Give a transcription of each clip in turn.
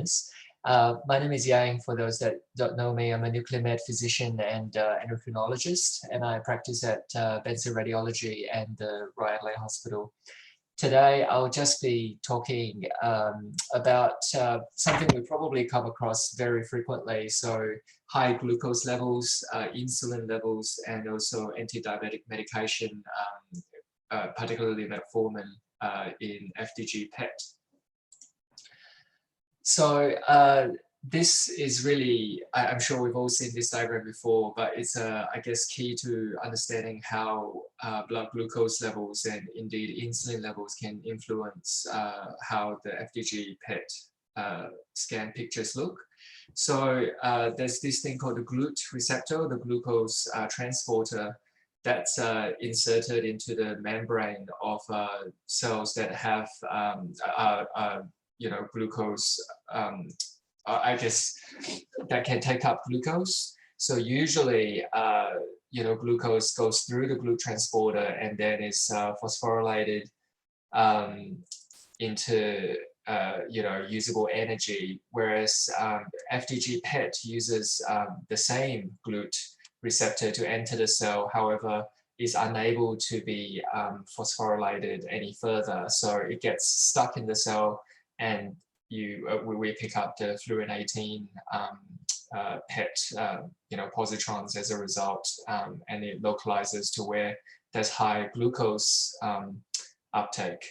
questions. My name is Yang. For those that don't know me, I'm a nuclear med physician and endocrinologist, and I practice at Benson Radiology and the Royal Adelaide Hospital. Today, I'll just be talking about something we probably come across very frequently. So high glucose levels, insulin levels, and also anti-diabetic medication, particularly metformin in FDG PET. So this is really, I'm sure we've all seen this diagram before, but it's, I guess, key to understanding how blood glucose levels and indeed insulin levels can influence how the FDG PET scan pictures look. So there's this thing called the GLUT receptor, the glucose transporter, that's inserted into the membrane of cells that have glucose, I guess, that can take up glucose. So usually, glucose goes through the GLUT transporter and then is phosphorylated into, usable energy, whereas FDG PET uses the same GLUT receptor to enter the cell, however, is unable to be phosphorylated any further. So it gets stuck in the cell, and we pick up the fluorinating PET, positrons as a result, and it localizes to where there's high glucose uptake.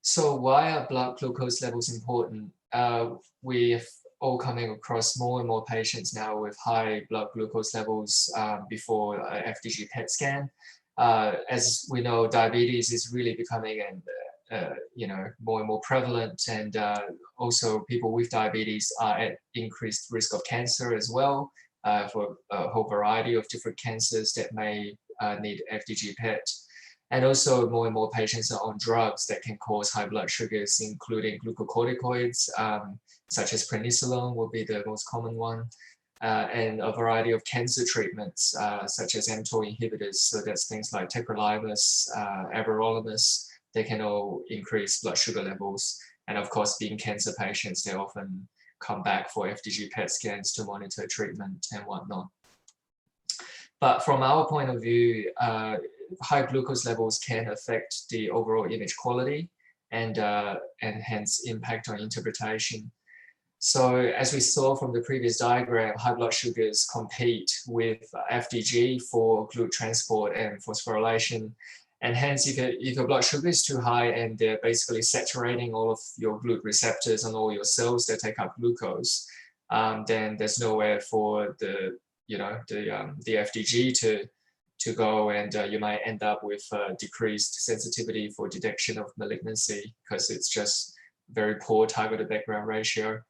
So why are blood glucose levels important? We've all coming across more and more patients now with high blood glucose levels before FDG PET scan. As we know, diabetes is really becoming more and more prevalent, and also people with diabetes are at increased risk of cancer as well, for a whole variety of different cancers that may need FDG PET. And also more and more patients are on drugs that can cause high blood sugars, including glucocorticoids, such as prednisolone will be the most common one, and a variety of cancer treatments, such as mTOR inhibitors. So that's things like tacrolimus, everolimus. They can all increase blood sugar levels. And of course, being cancer patients, they often come back for FDG PET scans to monitor treatment and whatnot. But from our point of view, high glucose levels can affect the overall image quality and hence impact on interpretation. So as we saw from the previous diagram, high blood sugars compete with FDG for GLUT transport and phosphorylation. And hence, if your blood sugar is too high and they're basically saturating all of your GLUT receptors on all your cells that take up glucose, then there's nowhere for the FDG to go, and you might end up with decreased sensitivity for detection of malignancy because it's just very poor target background ratio.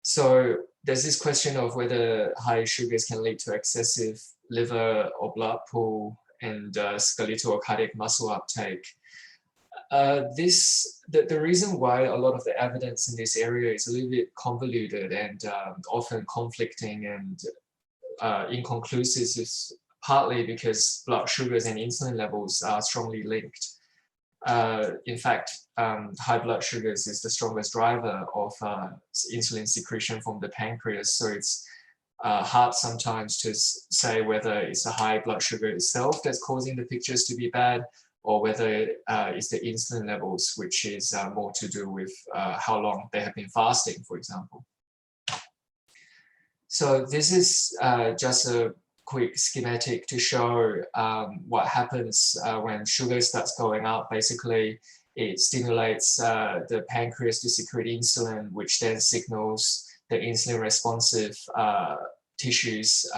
So there's this question of whether high sugars can lead to excessive liver or blood pool and skeletal or cardiac muscle uptake. The reason why a lot of the evidence in this area is a little bit convoluted and often conflicting and inconclusive is partly because blood sugars and insulin levels are strongly linked. In fact, high blood sugars is the strongest driver of insulin secretion from the pancreas. So it's hard sometimes to say whether it's the high blood sugar itself that's causing the pictures to be bad, or whether it's the insulin levels, which is more to do with how long they have been fasting, for example. So this is just a quick schematic to show what happens when sugar starts going up. Basically, it stimulates the pancreas to secrete insulin, which then signals the insulin responsive tissues,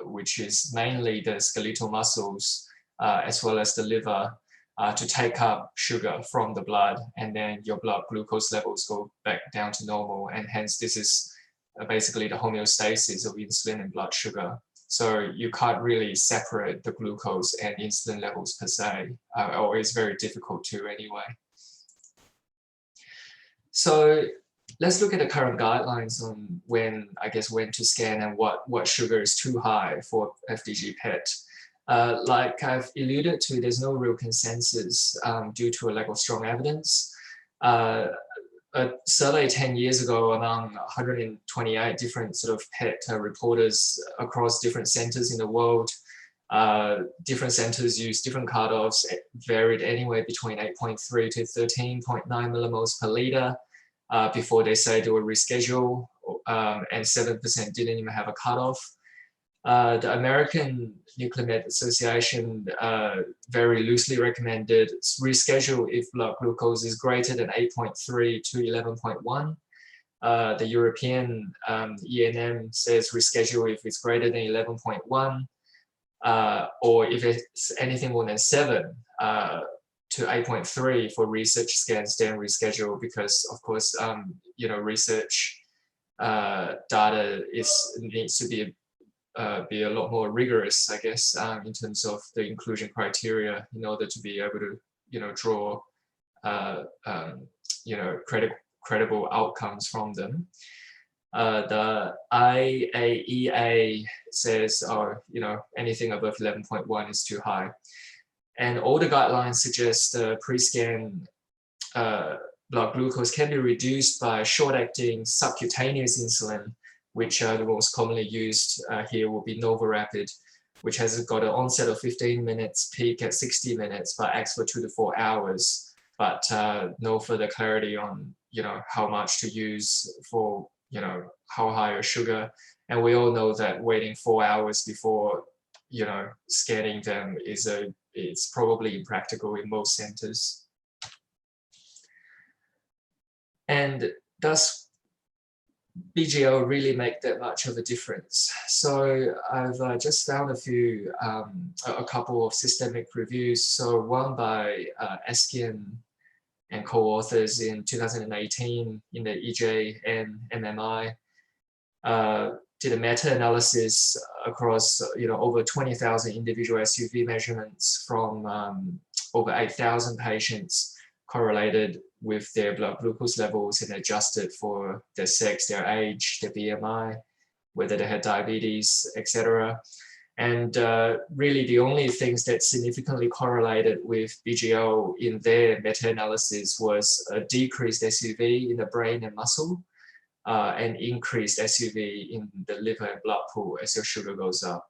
which is mainly the skeletal muscles, as well as the liver, to take up sugar from the blood, and then your blood glucose levels go back down to normal, and hence this is basically the homeostasis of insulin and blood sugar. So you can't really separate the glucose and insulin levels per se, or it's very difficult to anyway. So let's look at the current guidelines on when to scan and what sugar is too high for FDG PET. Like I've alluded to, there's no real consensus due to a lack of strong evidence. a survey 10 years ago among 128 different sort of PET reporters across different centers in the world. Different centers use different cutoffs, varied anywhere between 8.3 to 13.9 millimoles per liter before they say do a reschedule, and 7% didn't even have a cutoff. The American Nuclear Med Association very loosely recommended reschedule if blood glucose is greater than 8.3 to 11.1. The European ENM says reschedule if it's greater than 11.1, or if it's anything more than 7 to 8.3 for research scans, then reschedule, because of course, you know, research data needs to be a lot more rigorous, I guess, in terms of the inclusion criteria in order to be able to, you know, draw, you know, credible outcomes from them. The IAEA says, you know, anything above 11.1 is too high. And all the guidelines suggest pre-scan blood glucose can be reduced by short-acting subcutaneous insulin, which the most commonly used here will be NovaRapid, which has got an onset of 15 minutes, peak at 60 minutes, but acts for 2 to 4 hours. But no further clarity on, you know, how much to use for, you know, how high your sugar. And we all know that waiting 4 hours before, you know, scanning them it's probably impractical in most centers. And does BGO really make that much of a difference? So I've just found a couple of systemic reviews. So one by Eskian and co-authors in 2018 in the EJ and MMI, did a meta-analysis across, you know, over 20,000 individual SUV measurements from over 8,000 patients, correlated with their blood glucose levels and adjusted for their sex, their age, their BMI, whether they had diabetes, etc. And really the only things that significantly correlated with BGO in their meta-analysis was a decreased SUV in the brain and muscle, and increased SUV in the liver and blood pool as your sugar goes up.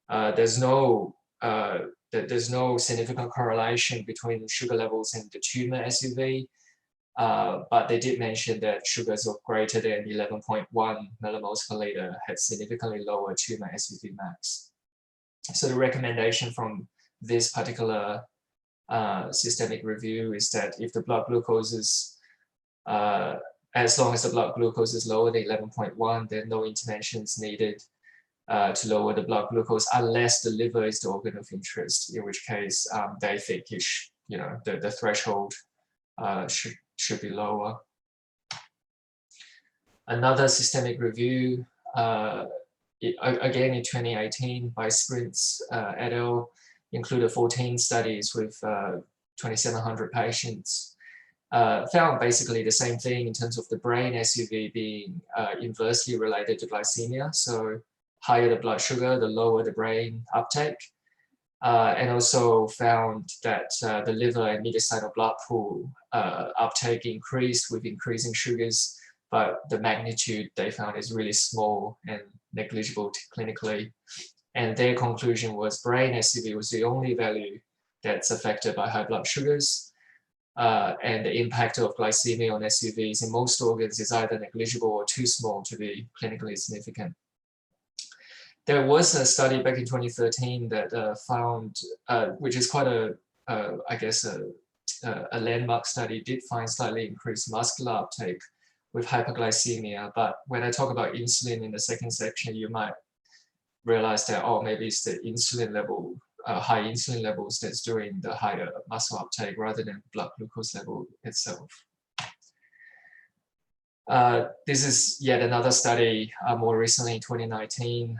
There's no significant correlation between sugar levels and the tumor SUV, but they did mention that sugars of greater than 11.1 millimoles per liter had significantly lower tumor SUV max. So the recommendation from this particular systemic review is that if the blood glucose is as long as the blood glucose is lower than 11.1, then no interventions needed to lower the blood glucose, unless the liver is the organ of interest, in which case they think you know, the threshold should be lower. Another systemic review, again in 2018 by Sprints et al., included 14 studies with 2,700 patients. Found basically the same thing in terms of the brain SUV being inversely related to glycemia. So higher the blood sugar, the lower the brain uptake. And also found that the liver and mediastinal blood pool uptake increased with increasing sugars, but the magnitude they found is really small and negligible clinically. And their conclusion was brain SUV was the only value that's affected by high blood sugars. And the impact of glycemia on SUVs in most organs is either negligible or too small to be clinically significant. There was a study back in 2013 that found, which is quite I guess, a landmark study, did find slightly increased muscular uptake with hyperglycemia. But when I talk about insulin in the second section, you might realize that, oh, maybe it's the insulin level, high insulin levels that's doing the higher muscle uptake rather than blood glucose level itself. This is yet another study more recently in 2019,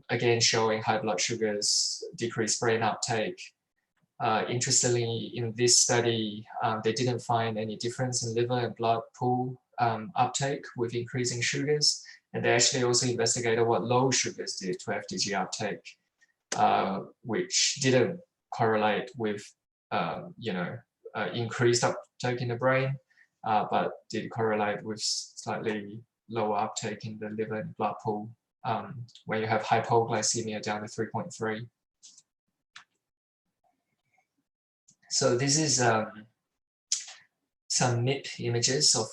again showing high blood sugars decrease brain uptake. Interestingly, in this study, they didn't find any difference in liver and blood pool uptake with increasing sugars. And they actually also investigated what low sugars did to FDG uptake, which didn't correlate with increased uptake in the brain. but did correlate with slightly lower uptake in the liver and blood pool when you have hypoglycemia down to 3.3. So this is some MIP images of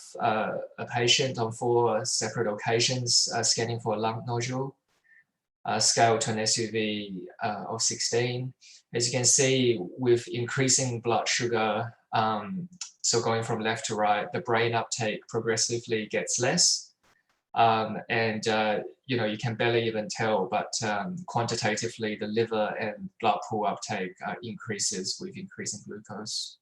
a patient on 4 separate occasions scanning for a lung nodule, scaled to an SUV of 16. As you can see, with increasing blood sugar, so going from left to right, the brain uptake progressively gets less. You know, you can barely even tell, but quantitatively, the liver and blood pool uptake increases with increasing glucose.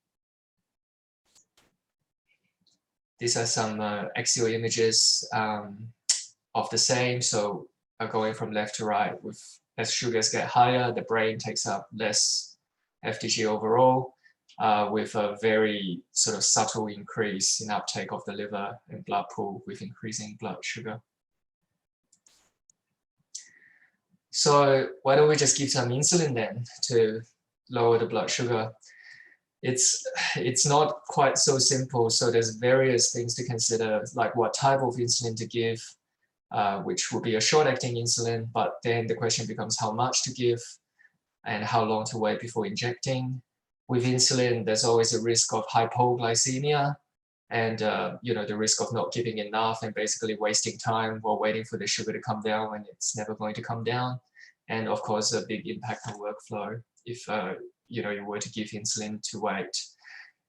These are some axial images of the same. So going from left to right, with as sugars get higher, the brain takes up less FDG overall, with a very sort of subtle increase in uptake of the liver and blood pool with increasing blood sugar. So why don't we just give some insulin then to lower the blood sugar? It's not quite so simple. So there's various things to consider, like what type of insulin to give, which would be a short-acting insulin, but then the question becomes how much to give and how long to wait before injecting. With insulin, there's always a risk of hypoglycemia and you know, the risk of not giving enough and basically wasting time while waiting for the sugar to come down when it's never going to come down. And of course, a big impact on workflow if you know, you were to give insulin too late.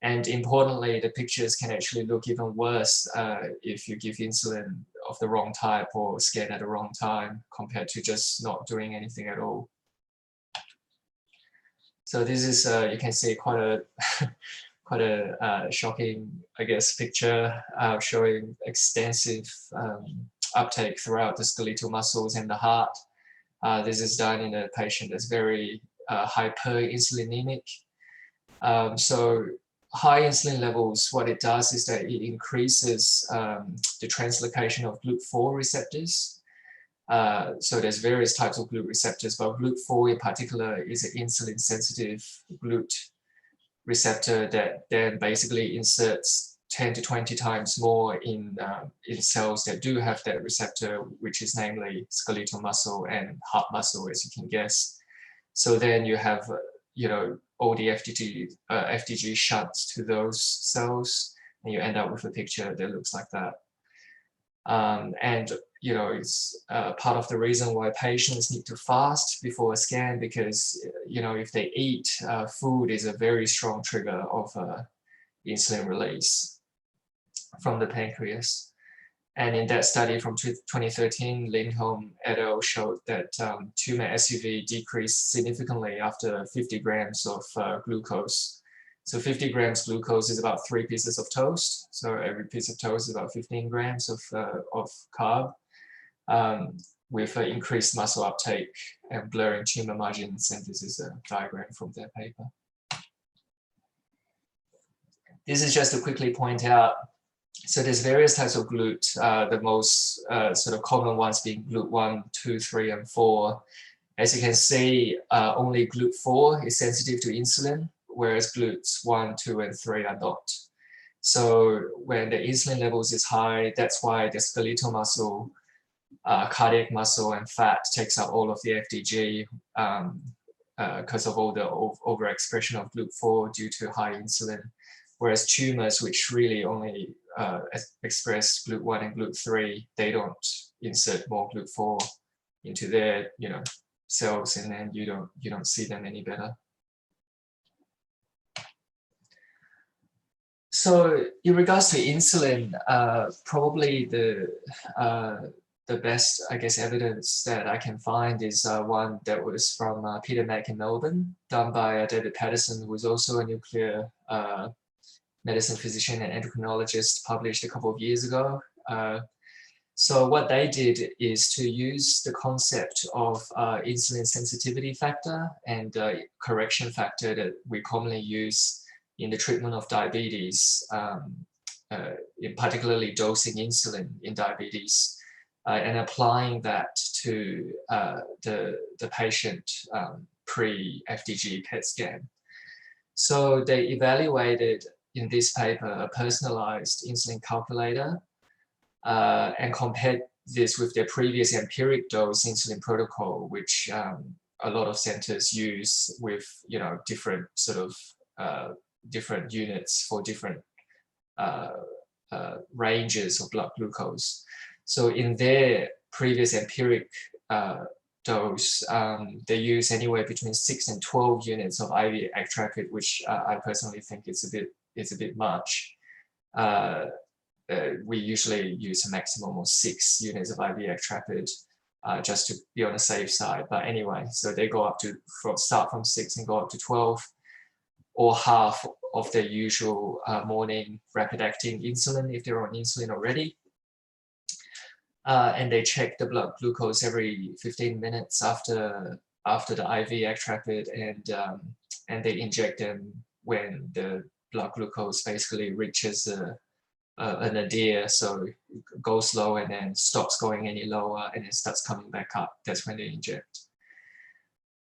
And importantly, the pictures can actually look even worse if you give insulin of the wrong type or scan at the wrong time compared to just not doing anything at all. So this is, you can see quite a quite a shocking, I guess, picture showing extensive uptake throughout the skeletal muscles and the heart. This is done in a patient that's very hyperinsulinemic. So high insulin levels, what it does is that it increases the translocation of GLUT4 receptors. So there's various types of GLUT receptors, but GLUT4 in particular is an insulin-sensitive GLUT receptor that then basically inserts 10 to 20 times more in cells that do have that receptor, which is namely skeletal muscle and heart muscle, as you can guess. So then you have, you know, all the FDG shunts to those cells, and you end up with a picture that looks like that. And you know, it's part of the reason why patients need to fast before a scan, because you know, if they eat, food is a very strong trigger of insulin release from the pancreas. And in that study from 2013, Lindholm et al. Showed that tumor SUV decreased significantly after 50 grams of glucose. So 50 grams glucose is about 3 pieces of toast. So every piece of toast is about 15 grams of carb, with increased muscle uptake and blurring tumor margins. And this is a diagram from their paper. This is just to quickly point out, so there's various types of GLUT, the most sort of common ones being GLUT1, 2, 3, and 4. As you can see, only GLUT4 is sensitive to insulin, whereas GLUTs1, 2, and 3 are not. So when the insulin levels is high, that's why the skeletal muscle, cardiac muscle, and fat takes up all of the FDG because of all the overexpression of GLUT4 due to high insulin. Whereas tumors, which really only express GLUT1 and GLUT3, they don't insert more GLUT4 into their, you know, cells, and then you don't see them any better. So in regards to insulin, probably the best, I guess, evidence that I can find is one that was from Peter Mack in Melbourne, done by David Patterson, who is also a nuclear medicine physician and endocrinologist, published a couple of years ago. So what they did is to use the concept of insulin sensitivity factor and correction factor that we commonly use in the treatment of diabetes, in particularly dosing insulin in diabetes, and applying that to the patient pre-FDG PET scan. So they evaluated in this paper a personalized insulin calculator and compared this with their previous empiric dose insulin protocol, which a lot of centers use with different sort of different units for different ranges of blood glucose. So in their previous empiric dose, they use anywhere between 6 and 12 units of IV actrapid, which I personally think is a bit much. We usually use a maximum of 6 units of IV actrapid just to be on the safe side. But anyway, so they go up to start from 6 and go up to 12, or half of their usual morning rapid-acting insulin if they're on insulin already. And they check the blood glucose every 15 minutes after the IV actrapid, and they inject them when the blood glucose basically reaches a nadir, so it goes low and then stops going any lower and then starts coming back up. That's when they inject.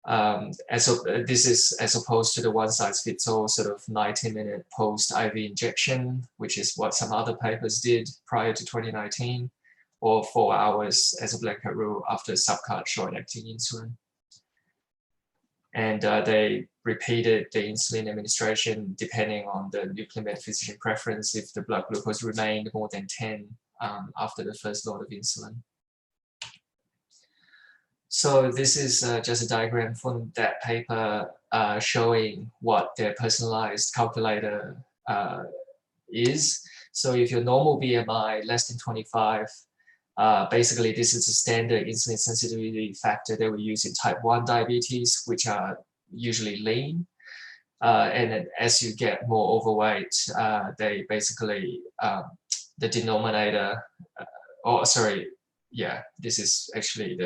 This is as opposed to the one-size-fits-all sort of 90-minute post-IV injection, which is what some other papers did prior to 2019, or 4 hours as a blanket rule after subcut short-acting insulin. And they repeated the insulin administration depending on the nuclear med physician preference if the blood glucose remained more than 10 after the first load of insulin. So this is just a diagram from that paper showing what their personalized calculator is. So if your normal BMI less than 25, basically this is a standard insulin sensitivity factor that we use in type 1 diabetes, which are usually lean. And then as you get more overweight, they basically, the denominator, this is actually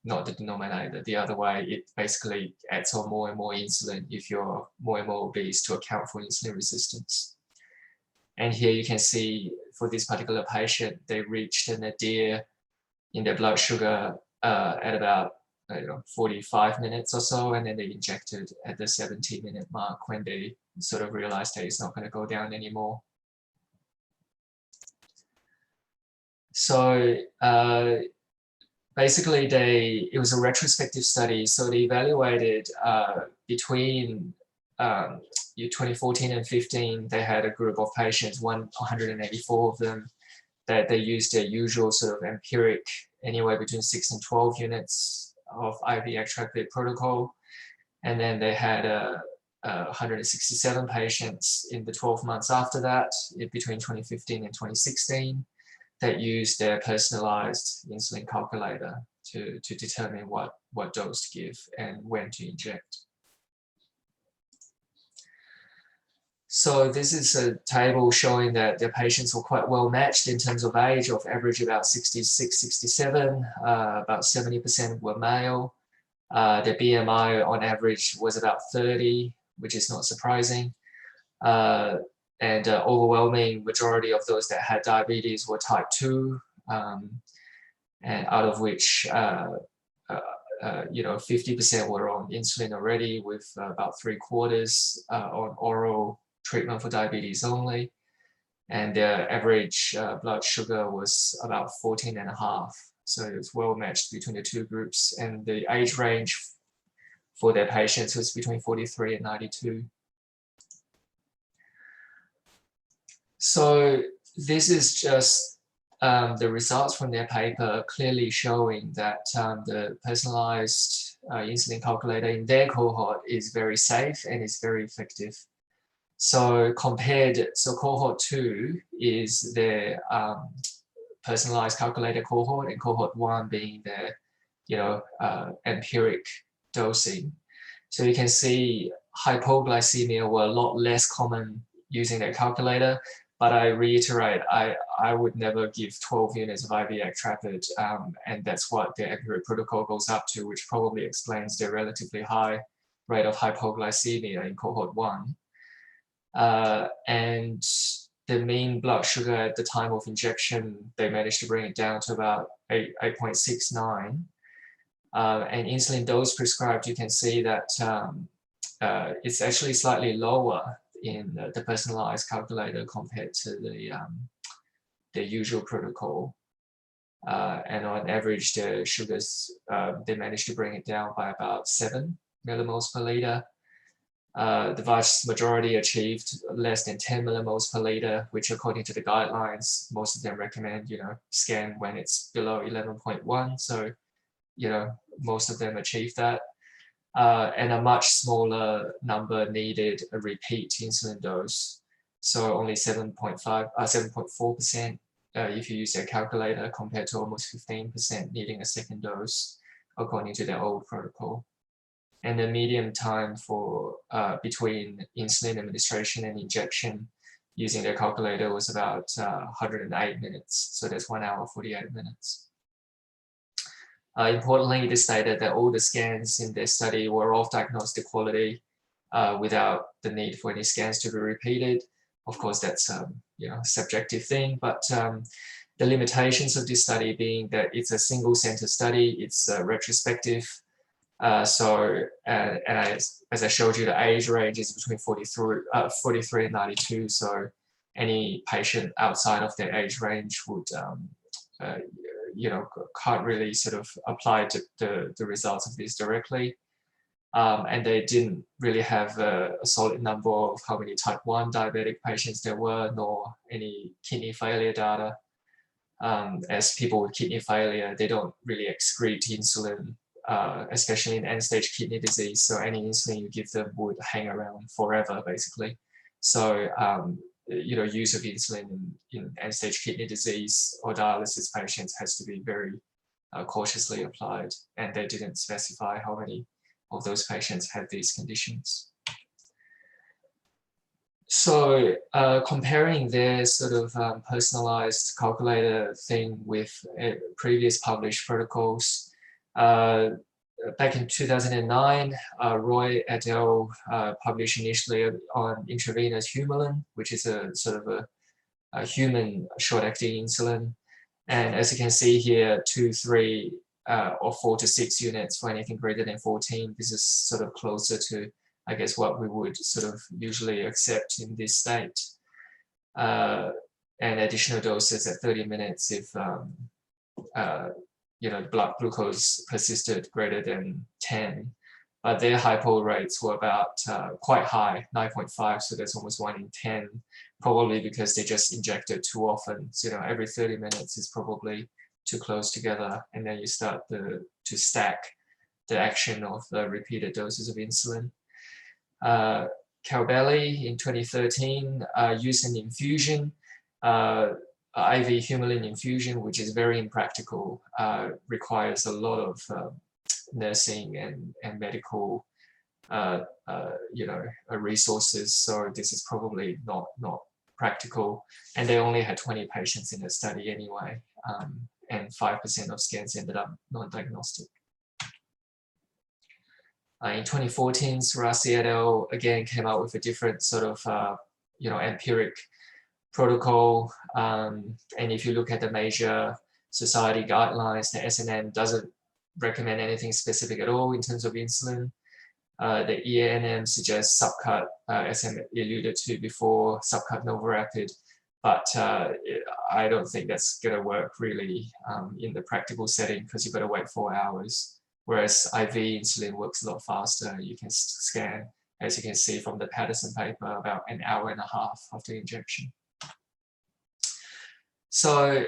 not the denominator, the other way, it basically adds on more and more insulin if you're more and more obese to account for insulin resistance. And here you can see for this particular patient, they reached a nadir in their blood sugar at about 45 minutes or so, and then they injected at the 70-minute mark when they sort of realized that it's not going to go down anymore. So basically it was a retrospective study, so they evaluated between 2014 and 15, they had a group of patients, 184 of them, that they used their usual sort of empiric, anywhere between 6 and 12 units of IV actrapid protocol. And then they had 167 patients in the 12 months after that, between 2015 and 2016, that used their personalized insulin calculator to determine what dose to give and when to inject. So this is a table showing that the patients were quite well matched in terms of age, of average about 66, 67, about 70% were male. Their BMI on average was about 30, which is not surprising. And overwhelming majority of those that had diabetes were type 2, and out of which 50% were on insulin already, with about 3/4 on oral treatment for diabetes only, and their average blood sugar was about 14.5. So it's well matched between the two groups, and the age range for their patients was between 43 and 92. So this is just the results from their paper clearly showing that the personalized insulin calculator in their cohort is very safe and is very effective. So cohort 2 is their personalized calculator cohort, and cohort 1 being their empiric dosing. So you can see hypoglycemia were a lot less common using their calculator, but I reiterate, I would never give 12 units of IV actrapid, and that's what their empiric protocol goes up to, which probably explains their relatively high rate of hypoglycemia in cohort 1. And the mean blood sugar at the time of injection, they managed to bring it down to about 8.69. And insulin dose prescribed, you can see that it's actually slightly lower in the personalized calculator compared to the usual protocol. And on average, the sugars, they managed to bring it down by about 7 millimoles per liter. The vast majority achieved less than 10 millimoles per liter, which according to the guidelines, most of them recommend, scan when it's below 11.1. So, most of them achieved that. And a much smaller number needed a repeat insulin dose. So only 7.4% if you use their calculator compared to almost 15% needing a second dose according to the old protocol. And the median time for between insulin administration and injection using the calculator was about 108 minutes. So that's 1 hour, 48 minutes. Importantly, it is stated that all the scans in this study were of diagnostic quality without the need for any scans to be repeated. Of course, that's a subjective thing, but the limitations of this study being that it's a single center study, it's retrospective. As I showed you, the age range is between 43 and 92. So any patient outside of their age range would, can't really sort of apply to the results of this directly. And they didn't really have a solid number of how many type 1 diabetic patients there were, nor any kidney failure data. As people with kidney failure, they don't really excrete insulin, especially in end-stage kidney disease. So any insulin you give them would hang around forever, basically. So, use of insulin in end-stage kidney disease or dialysis patients has to be very cautiously applied. And they didn't specify how many of those patients had these conditions. So comparing their sort of personalized calculator thing with previous published protocols, back in 2009, Roy et al. Published initially on intravenous Humulin, which is a sort of a human short-acting insulin. And as you can see here, 2, 3, or 4 to 6 units for anything greater than 14. This is sort of closer to, I guess, what we would sort of usually accept in this state. And additional doses at 30 minutes if blood glucose persisted greater than 10. But their hypo rates were about quite high, 9.5, so that's almost 1 in 10, probably because they just injected too often. So, every 30 minutes is probably too close together, and then you start to stack the action of the repeated doses of insulin. Calbelli in 2013 used an infusion, IV Humulin infusion, which is very impractical, requires a lot of nursing and medical resources. So this is probably not practical. And they only had 20 patients in the study anyway. And 5% of scans ended up non-diagnostic. In 2014, Sarasi et al. Again came out with a different sort of, empiric protocol. And if you look at the major society guidelines, the SNN doesn't recommend anything specific at all in terms of insulin. The EANM suggests subcut, as I alluded to before, subcut novorapid. But I don't think that's going to work really in the practical setting because you've got to wait 4 hours. Whereas IV insulin works a lot faster. You can scan, as you can see from the Patterson paper, about 1.5 hours after injection. So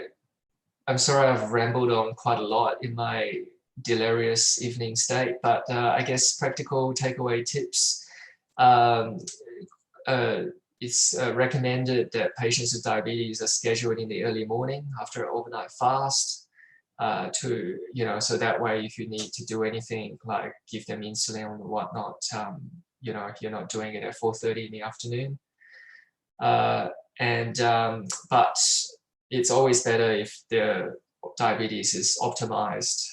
I'm sorry I've rambled on quite a lot in my delirious evening state, but I guess practical takeaway tips. It's recommended that patients with diabetes are scheduled in the early morning after an overnight fast so that way if you need to do anything like give them insulin or whatnot, you're not doing it at 4:30 in the afternoon. But it's always better if the diabetes is optimized,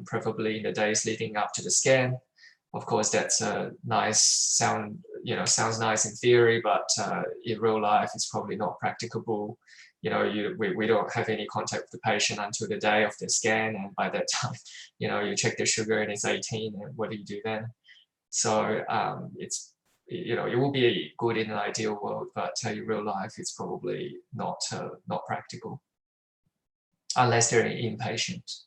preferably in the days leading up to the scan. Of course, that's a sounds nice in theory, but in real life, it's probably not practicable. We don't have any contact with the patient until the day of the scan, and by that time, you check the sugar and it's 18, and what do you do then? So it's it will be good in an ideal world, but in real life, it's probably not practical unless they're inpatient.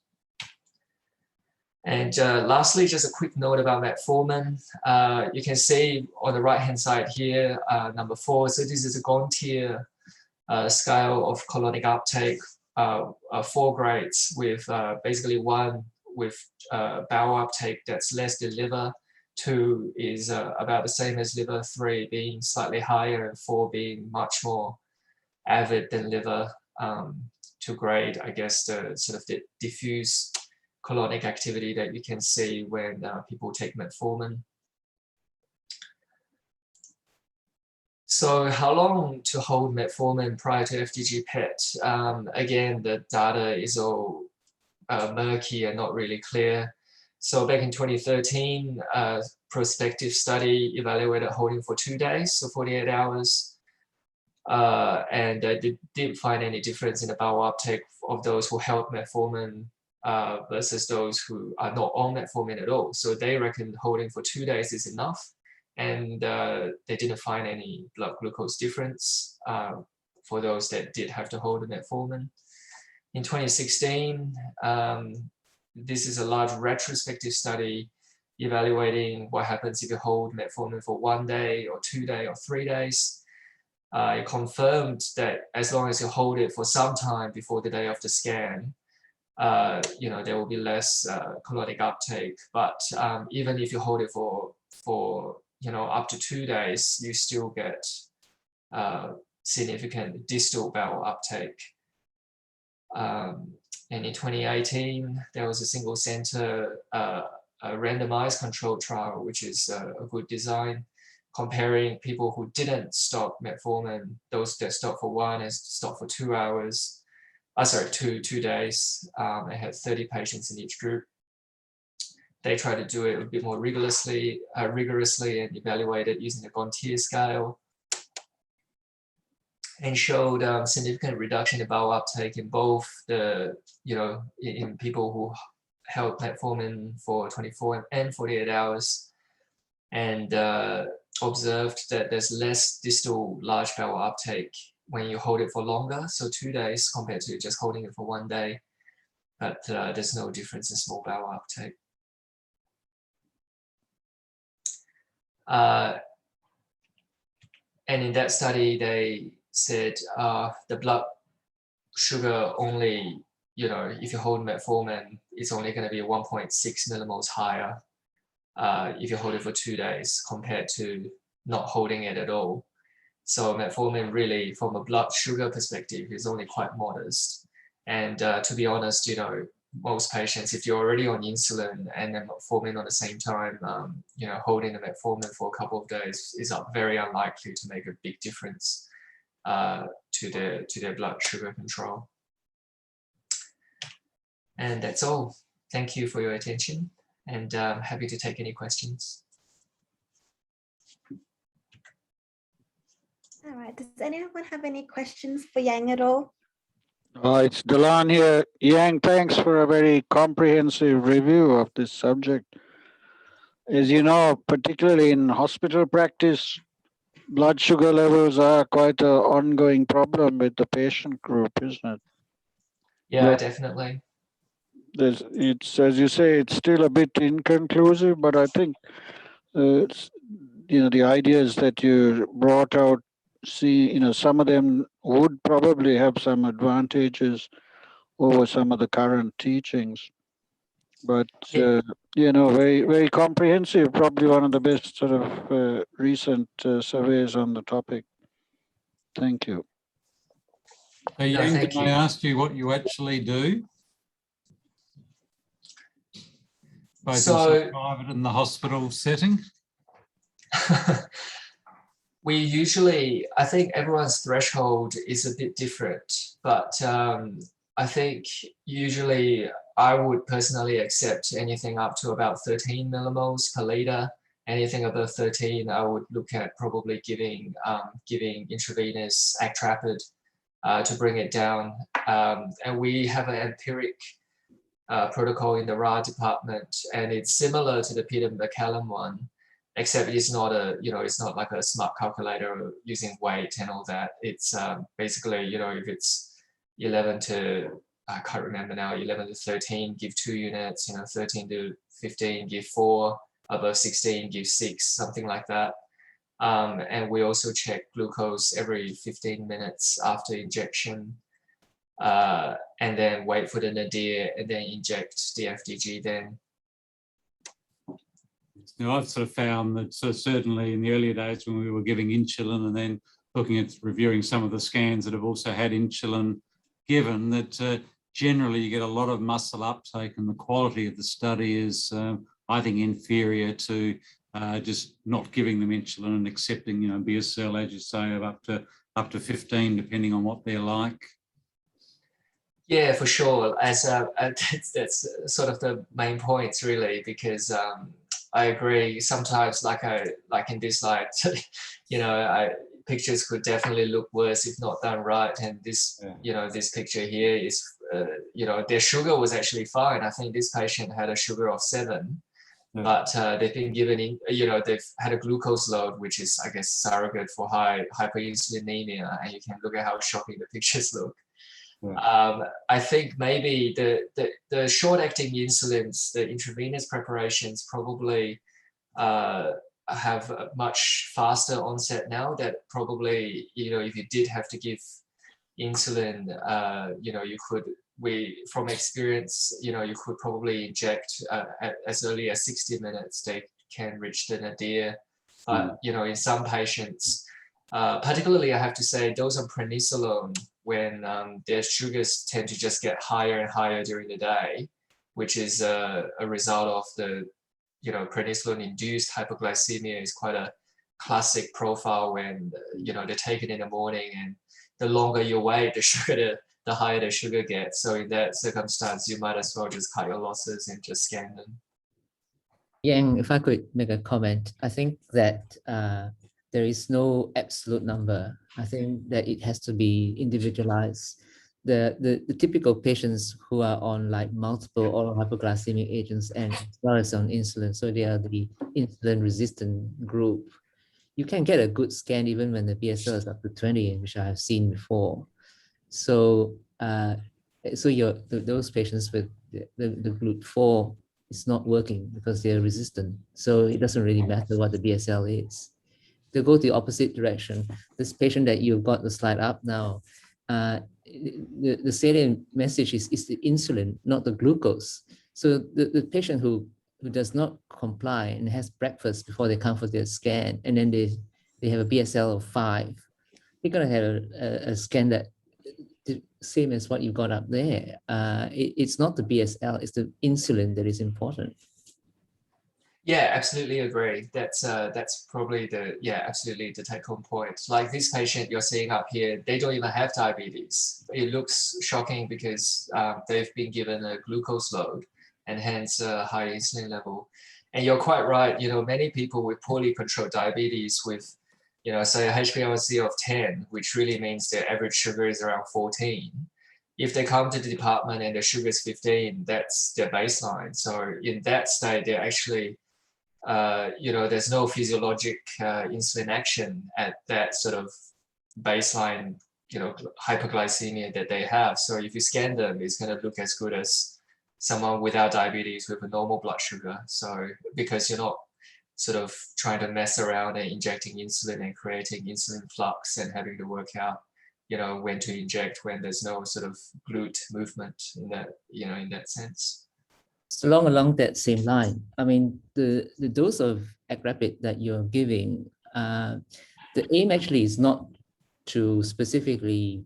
And lastly, just a quick note about metformin. You can see on the right-hand side here, number 4. So this is a Gontier scale of colonic uptake, 4 grades with basically 1 with bowel uptake that's less than liver, 2 is about the same as liver, 3 being slightly higher, and 4 being much more avid than liver, to grade, I guess, the sort of the diffuse colonic activity that you can see when people take metformin. So how long to hold metformin prior to FDG PET? Again, the data is all murky and not really clear. So back in 2013, a prospective study evaluated holding for 2 days, so 48 hours. And they didn't find any difference in the bowel uptake of those who held metformin versus those who are not on metformin at all. So they reckon holding for 2 days is enough. And they didn't find any blood glucose difference for those that did have to hold the metformin. In 2016, this is a large retrospective study evaluating what happens if you hold metformin for 1 day or 2 days or 3 days. It confirmed that as long as you hold it for some time before the day of the scan, there will be less colonic uptake. But even if you hold it for up to 2 days, you still get significant distal bowel uptake. And in 2018, there was a single center a randomized controlled trial, which is a good design, comparing people who didn't stop metformin, those that stopped for 1 and stopped for 2 hours. Two days. They had 30 patients in each group. They tried to do it a bit more rigorously and evaluate it using the Gontier scale, and showed significant reduction in bowel uptake in both the, in people who held metformin for 24 and 48 hours, and observed that there's less distal large bowel uptake when you hold it for longer, so 2 days compared to just holding it for 1 day, but there's no difference in small bowel uptake. And in that study, they said the blood sugar only, if you hold metformin, it's only going to be 1.6 millimoles higher if you hold it for 2 days compared to not holding it at all. So metformin really, from a blood sugar perspective, is only quite modest. And to be honest, most patients, if you're already on insulin and then metformin on the same time, holding the metformin for a couple of days is very unlikely to make a big difference to their blood sugar control. And that's all. Thank you for your attention, and I'm happy to take any questions. All right, does anyone have any questions for Yang at all? It's Delan here. Yang, thanks for a very comprehensive review of this subject. As you know, particularly in hospital practice, blood sugar levels are quite an ongoing problem with the patient group, isn't it? Yeah, definitely. It's, as you say, it's still a bit inconclusive, but I think, the ideas that you brought out, some of them would probably have some advantages over some of the current teachings. But, very, very comprehensive, probably one of the best sort of recent surveys on the topic. Thank you. Hey, Yang, can I ask you what you actually do? Both in the private and the hospital setting? We usually, I think everyone's threshold is a bit different, but I think usually I would personally accept anything up to about 13 millimoles per liter. Anything above 13, I would look at probably giving intravenous actrapid to bring it down. And we have an empiric protocol in the RA department, and it's similar to the Peter McCallum one. except it's not a, it's not like a smart calculator using weight and all that. It's basically, if it's 11 to, I can't remember now, 11 to 13, give 2 units, 13 to 15, give 4, above 16, give 6, something like that. And we also check glucose every 15 minutes after injection, and then wait for the nadir and then inject the FDG then. Now, I've sort of found that certainly in the earlier days when we were giving insulin and then looking at reviewing some of the scans that have also had insulin given, that generally you get a lot of muscle uptake, and the quality of the study is, I think, inferior to just not giving them insulin and accepting, BSL, as you say, of up to 15, depending on what they're like. Yeah, for sure. As that's sort of the main points, really, because I agree. Sometimes, like in this slide, pictures could definitely look worse if not done right. And this, this picture here is, their sugar was actually fine. I think this patient had a sugar of 7, but they've been given, they've had a glucose load, which is, I guess, surrogate for hyperinsulinemia, and you can look at how shocking the pictures look. I think maybe the short-acting insulins, the intravenous preparations, probably have a much faster onset now. That probably, if you did have to give insulin, from experience, you could probably inject as early as 60 minutes. They can reach the nadir, but in some patients, particularly, I have to say, those on prednisolone, when their sugars tend to just get higher and higher during the day, which is a result of the, prednisolone-induced hypoglycemia is quite a classic profile when, they take it in the morning, and the longer you wait, the higher the sugar gets. So in that circumstance, you might as well just cut your losses and just scan them. Yang, if I could make a comment, I think that there is no absolute number. I think that it has to be individualized. The typical patients who are on like multiple oral hypoglycemic agents and as well as on insulin, so they are the insulin resistant group. You can get a good scan even when the BSL is up to 20, which I have seen before. So those patients with the GLUT4 is not working because they're resistant. So it doesn't really matter what the BSL is. To go the opposite direction, this patient that you've got the slide up now, the salient message is the insulin, not the glucose. So the patient who does not comply and has breakfast before they come for their scan, and then they have a BSL of 5, they're going to have a scan that the same as what you got up there. It's not the BSL, it's the insulin that is important. Yeah, absolutely agree. That's probably absolutely the take-home point. Like this patient you're seeing up here, they don't even have diabetes. It looks shocking because they've been given a glucose load and hence a high insulin level. And you're quite right. Many people with poorly controlled diabetes with, say a HbA1c of 10, which really means their average sugar is around 14. If they come to the department and their sugar is 15, that's their baseline. So in that state, they're actually there's no physiologic insulin action at that sort of baseline, hypoglycemia that they have. So if you scan them, it's going to look as good as someone without diabetes with a normal blood sugar. So because you're not sort of trying to mess around and injecting insulin and creating insulin flux and having to work out, when to inject when there's no sort of GLUT movement in that, in that sense. So along that same line, I mean, the dose of agrapid that you're giving, the aim actually is not to specifically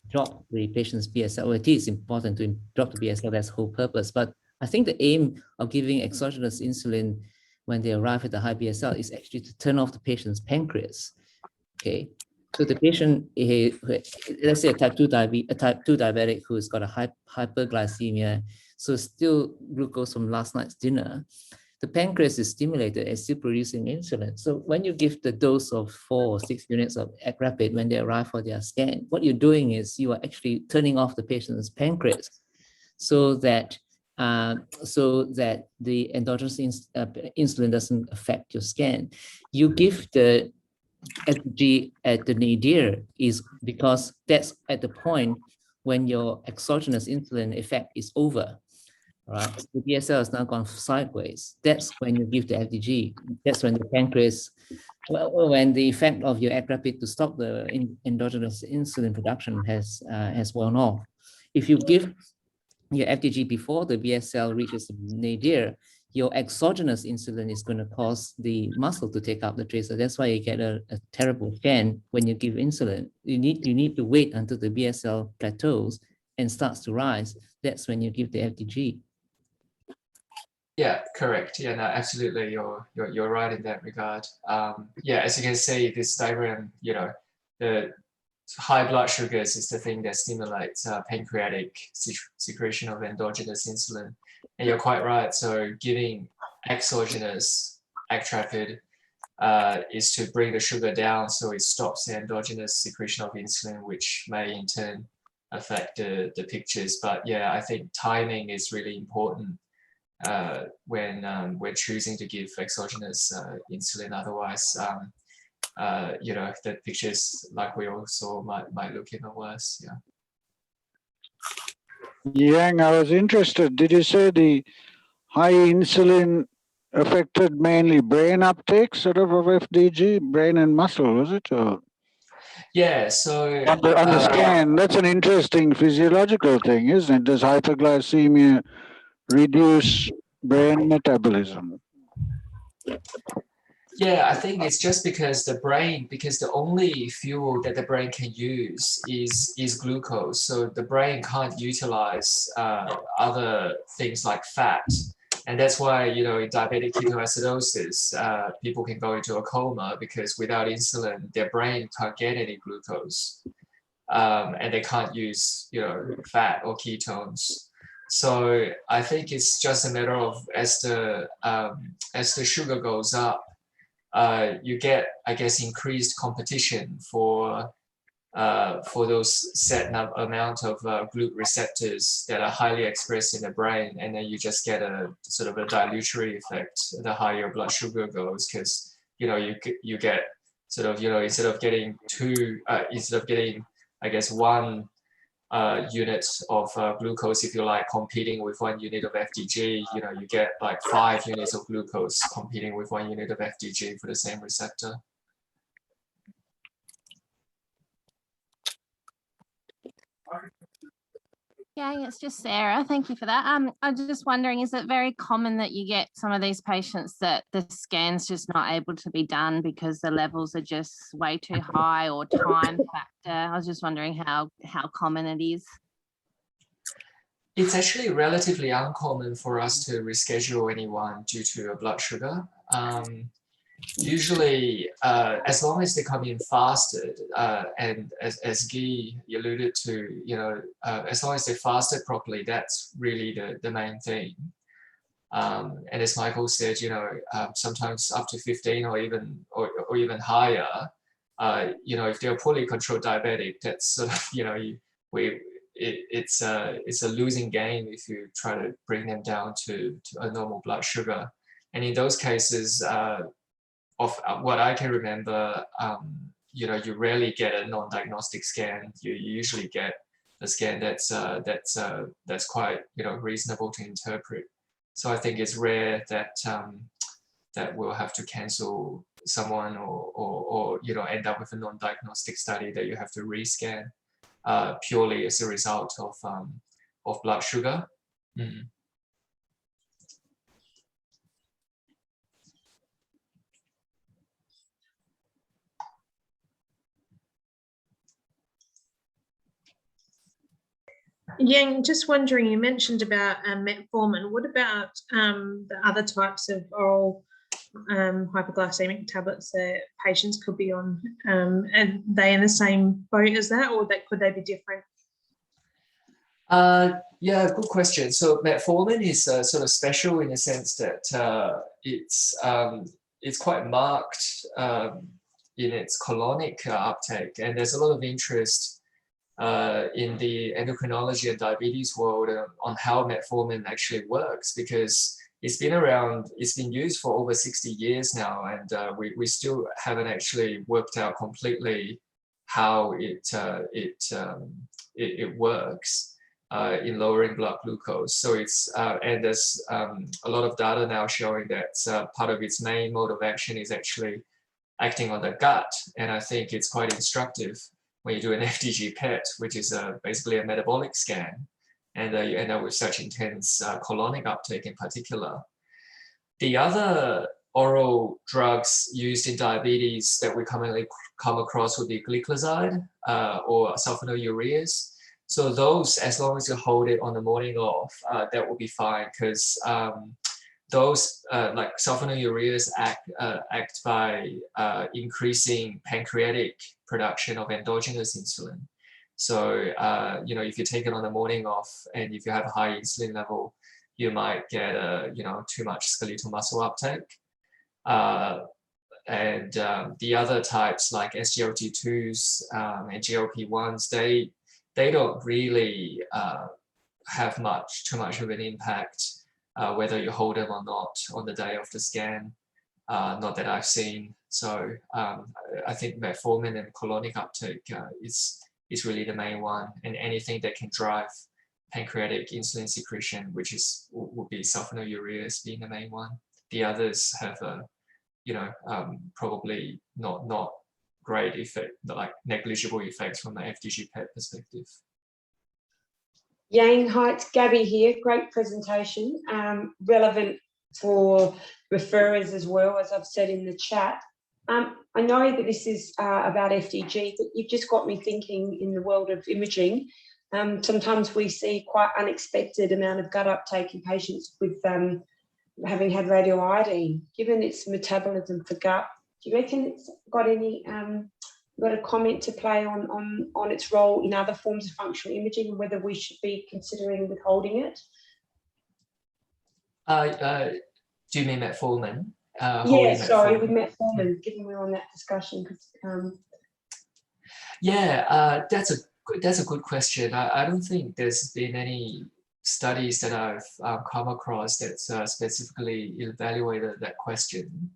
drop the patient's BSL. Well, it is important to drop the BSL, that's the whole purpose. But I think the aim of giving exogenous insulin when they arrive at the high BSL is actually to turn off the patient's pancreas. Okay, so the patient, let's say a type 2 diabetic who's got a hyperglycemia, so still glucose from last night's dinner, the pancreas is stimulated and still producing insulin. So when you give the dose of 4 or 6 units of agrapid when they arrive for their scan, what you're doing is you are actually turning off the patient's pancreas so that so that the endogenous insulin doesn't affect your scan. You give the FDG at the nadir is because that's at the point when your exogenous insulin effect is over, right? The BSL has now gone sideways. That's when you give the FDG. That's when the pancreas, well, when the effect of your ACRAPID to stop the endogenous insulin production has worn off. If you give your FDG before the BSL reaches the nadir, your exogenous insulin is going to cause the muscle to take up the tracer. That's why you get a terrible scan when you give insulin. You need to wait until the BSL plateaus and starts to rise. That's when you give the FDG. Yeah, correct. Yeah, no, absolutely. You're right in that regard. Yeah, as you can see, this diagram, you know, the high blood sugars is the thing that stimulates pancreatic secretion of endogenous insulin. And you're quite right. So giving exogenous actrapid is to bring the sugar down so it stops the endogenous secretion of insulin, which may in turn affect the pictures. But yeah, I think timing is really important when we're choosing to give exogenous insulin. Otherwise, you know, the pictures like we all saw might look even worse. Yeah. Yang, I was interested. Did you say the high insulin affected mainly brain uptake, sort of FDG, brain and muscle, was it? Or Yeah. So on the scan, that's an interesting physiological thing, isn't it? Does hyperglycemia reduce brain metabolism? yeah, I think it's just because the only fuel that the brain can use is glucose. So the brain can't utilize other things like fat. And that's why, you know, in diabetic ketoacidosis, people can go into a coma because without insulin, their brain can't get any glucose. And they can't use, you know, fat or ketones. So I think it's just a matter of as the sugar goes up, you get, I guess, increased competition for those set amount of GLUT receptors that are highly expressed in the brain, and then you just get a sort of a dilutory effect the higher your blood sugar goes, because you know you get sort of, you know, instead of getting I guess one unit of glucose, if you like, competing with 1 unit of FDG, you know, you get like 5 units of glucose competing with 1 unit of FDG for the same receptor. Yeah, it's just Sarah. Thank you for that. I'm just wondering, is it very common that you get some of these patients that the scan's just not able to be done because the levels are just way too high, or time factor? I was just wondering how common it is. It's actually relatively uncommon for us to reschedule anyone due to a blood sugar. Usually, as long as they come in fasted, and as Guy alluded to, you know, as long as they fasted properly, that's really the main thing. And as Michael said, you know, sometimes up to 15 or even higher. You know, if they're poorly controlled diabetic, that's sort of, you know, it's a losing game if you try to bring them down to a normal blood sugar. And in those cases, of what I can remember, you know, you rarely get a non-diagnostic scan. You usually get a scan that's quite, you know, reasonable to interpret. So I think it's rare that that we'll have to cancel someone or you know, end up with a non-diagnostic study that you have to rescan purely as a result of blood sugar. Mm. Yang, just wondering, you mentioned about metformin. What about the other types of oral hypoglycemic tablets that patients could be on? Are they in the same boat as that, or could they be different? Yeah, good question. So metformin is sort of special in the sense that it's quite marked in its colonic uptake, and there's a lot of interest in the endocrinology and diabetes world on how metformin actually works, because it's been around, it's been used for over 60 years now, and we still haven't actually worked out completely how it works in lowering blood glucose. So it's, and there's a lot of data now showing that part of its main mode of action is actually acting on the gut. And I think it's quite instructive when you do an FDG PET, which is basically a metabolic scan, and you end up with such intense colonic uptake in particular. The other oral drugs used in diabetes that we commonly come across would be gliclazide or sulfonylureas. So those, as long as you hold it on the morning off, that will be fine, because those like sulfonylureas act by increasing pancreatic production of endogenous insulin. So, you know, if you take it on the morning off and if you have a high insulin level, you might get, you know, too much skeletal muscle uptake. And the other types like SGLT2s and GLP-1s, they don't really have too much of an impact whether you hold them or not on the day of the scan, not that I've seen. So I think metformin and colonic uptake is really the main one, and anything that can drive pancreatic insulin secretion, which would be sulfonylureas being the main one. The others have you know, probably not great effect, like negligible effects from the FDG PET perspective. Yang, hi, it's Gabby here. Great presentation, relevant for referrers as well, as I've said in the chat. I know that this is about FDG, but you've just got me thinking in the world of imaging. Sometimes we see quite unexpected amount of gut uptake in patients with having had radioiodine. Given its metabolism for gut, do you reckon it's got any got a comment to play on its role in other forms of functional imaging, and whether we should be considering withholding it? Do you mean metformin? Yeah, sorry, with metformin, given we're on that discussion. Yeah, that's a good question. I don't think there's been any studies that I've come across that specifically evaluated that question.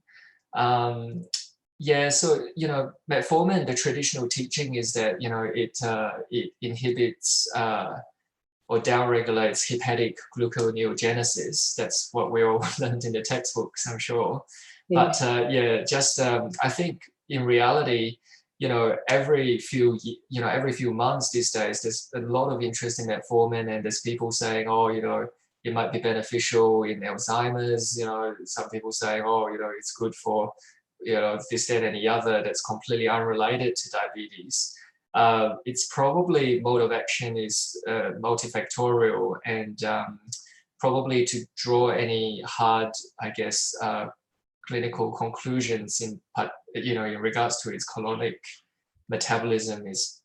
Yeah, so, you know, metformin, the traditional teaching is that, you know, it inhibits or downregulates hepatic gluconeogenesis. That's what we all learned in the textbooks, I'm sure. Yeah. But yeah, just I think in reality, you know, every few months these days, there's a lot of interest in metformin, and there's people saying, oh, you know, it might be beneficial in Alzheimer's. You know, some people saying, oh, you know, it's good for, you know, this, that, and the other, that's completely unrelated to diabetes. It's probably mode of action is multifactorial, and probably to draw any hard, I guess, clinical conclusions in regards to its colonic metabolism is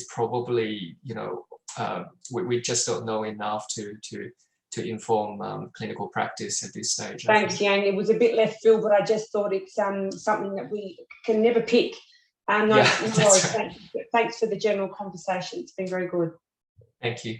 probably, you know, we just don't know enough to inform clinical practice at this stage. Thanks, Yang. It was a bit left field, but I just thought it's something that we can never pick. No, yeah, no worries. Thanks for the general conversation. It's been very good. Thank you.